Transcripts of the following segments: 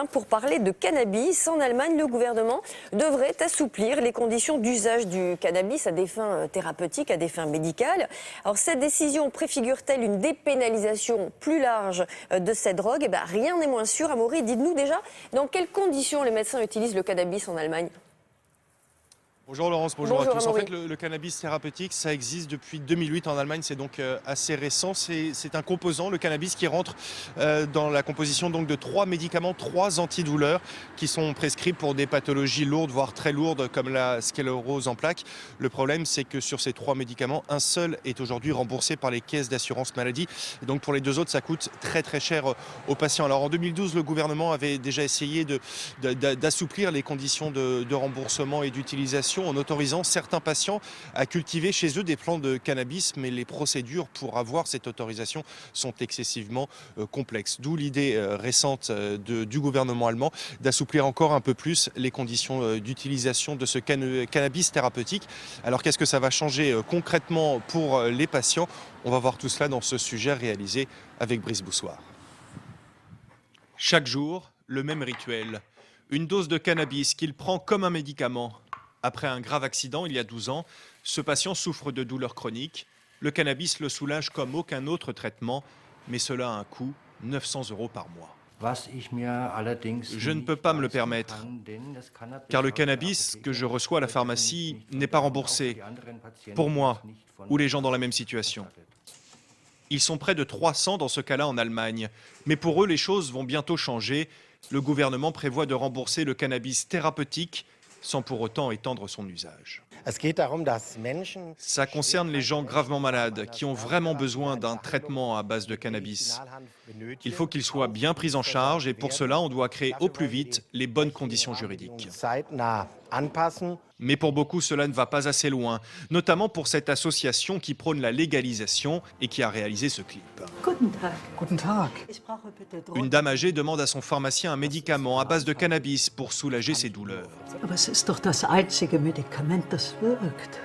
pour parler de cannabis. En Allemagne, le gouvernement devrait assouplir les conditions d'usage du cannabis à des fins thérapeutiques, à des fins médicales. Alors cette décision préfigure-t-elle une dépénalisation plus large de cette drogue? Eh bien, rien n'est moins sûr. Amaury, dites-nous déjà dans quelles conditions les médecins utilisent le cannabis en Allemagne? Bonjour Laurence, bonjour à tous. En Amaury. fait, le cannabis thérapeutique, ça existe depuis 2008 en Allemagne, c'est donc assez récent. C'est un composant, le cannabis, qui rentre dans la composition donc de 3 médicaments, 3 antidouleurs qui sont prescrits pour des pathologies lourdes, voire très lourdes, comme la sclérose en plaques. Le problème, c'est que sur ces 3 médicaments, un seul est aujourd'hui remboursé par les caisses d'assurance maladie. Et donc pour les 2 autres, ça coûte très très cher aux patients. Alors en 2012, le gouvernement avait déjà essayé d'assouplir les conditions de remboursement et d'utilisation en autorisant certains patients à cultiver chez eux des plantes de cannabis, mais les procédures pour avoir cette autorisation sont excessivement complexes. D'où l'idée récente du gouvernement allemand d'assouplir encore un peu plus les conditions d'utilisation de ce cannabis thérapeutique. Alors qu'est-ce que ça va changer concrètement pour les patients? On va voir tout cela dans ce sujet réalisé avec Brice Boussoir. Chaque jour, le même rituel. Une dose de cannabis qu'il prend comme un médicament. Après un grave accident il y a 12 ans, ce patient souffre de douleurs chroniques. Le cannabis le soulage comme aucun autre traitement, mais cela a un coût, 900 € par mois. Je ne peux pas me le permettre, car le cannabis que je reçois à la pharmacie n'est pas remboursé, pour moi ou les gens dans la même situation. Ils sont près de 300 dans ce cas-là en Allemagne, mais pour eux les choses vont bientôt changer. Le gouvernement prévoit de rembourser le cannabis thérapeutique sans pour autant étendre son usage. Ça concerne les gens gravement malades qui ont vraiment besoin d'un traitement à base de cannabis. Il faut qu'ils soient bien pris en charge et pour cela, on doit créer au plus vite les bonnes conditions juridiques. Mais pour beaucoup, cela ne va pas assez loin, notamment pour cette association qui prône la légalisation et qui a réalisé ce clip. Guten Tag. Une dame âgée demande à son pharmacien un médicament à base de cannabis pour soulager ses douleurs. Aber es ist doch das einzige Medikament, das wirkt.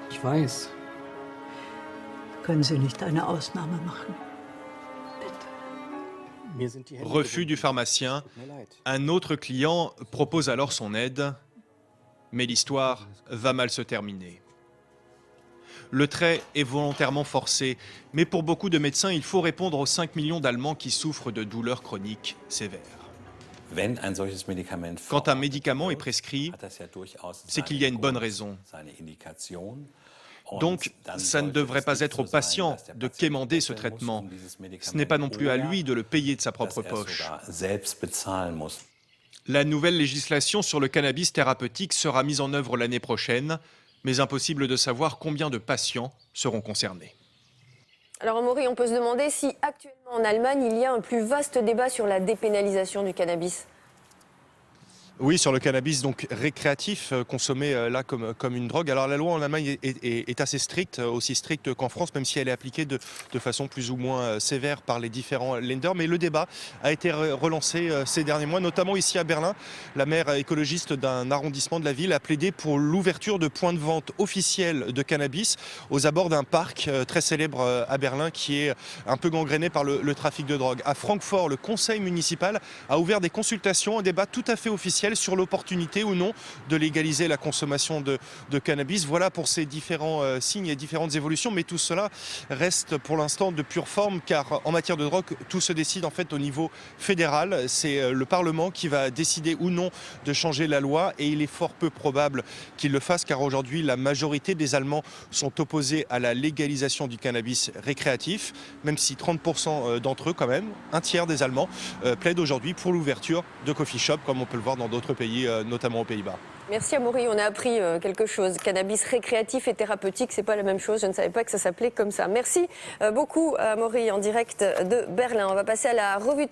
Ich weiß. Können Sie nicht eine Ausnahme machen? Refus du pharmacien, un autre client propose alors son aide, mais l'histoire va mal se terminer. Le trait est volontairement forcé, mais pour beaucoup de médecins, il faut répondre aux 5 millions d'Allemands qui souffrent de douleurs chroniques sévères. Quand un médicament est prescrit, c'est qu'il y a une bonne raison. Donc, ça ne devrait pas être au patient de quémander ce traitement. Ce n'est pas non plus à lui de le payer de sa propre poche. La nouvelle législation sur le cannabis thérapeutique sera mise en œuvre l'année prochaine, mais impossible de savoir combien de patients seront concernés. Alors Amaury, on peut se demander si actuellement en Allemagne, il y a un plus vaste débat sur la dépénalisation du cannabis. Oui, sur le cannabis donc récréatif, consommé là comme une drogue. Alors la loi en Allemagne est assez stricte, aussi stricte qu'en France, même si elle est appliquée de façon plus ou moins sévère par les différents Länder. Mais le débat a été relancé ces derniers mois, notamment ici à Berlin. La maire écologiste d'un arrondissement de la ville a plaidé pour l'ouverture de points de vente officiels de cannabis aux abords d'un parc très célèbre à Berlin qui est un peu gangréné par le trafic de drogue. À Francfort, le conseil municipal a ouvert des consultations, un débat tout à fait officiel sur l'opportunité ou non de légaliser la consommation de cannabis. Voilà pour ces différents signes et différentes évolutions, mais tout cela reste pour l'instant de pure forme, car en matière de drogue, tout se décide en fait au niveau fédéral. C'est le Parlement qui va décider ou non de changer la loi, et il est fort peu probable qu'il le fasse, car aujourd'hui la majorité des Allemands sont opposés à la légalisation du cannabis récréatif, même si 30% d'entre eux, quand même, un tiers des Allemands, plaident aujourd'hui pour l'ouverture de coffee shops, comme on peut le voir dans d'autres pays, notamment aux Pays-Bas. Merci Amaury, on a appris quelque chose. Cannabis récréatif et thérapeutique, c'est pas la même chose. Je ne savais pas que ça s'appelait comme ça. Merci beaucoup Amaury en direct de Berlin. On va passer à la revue de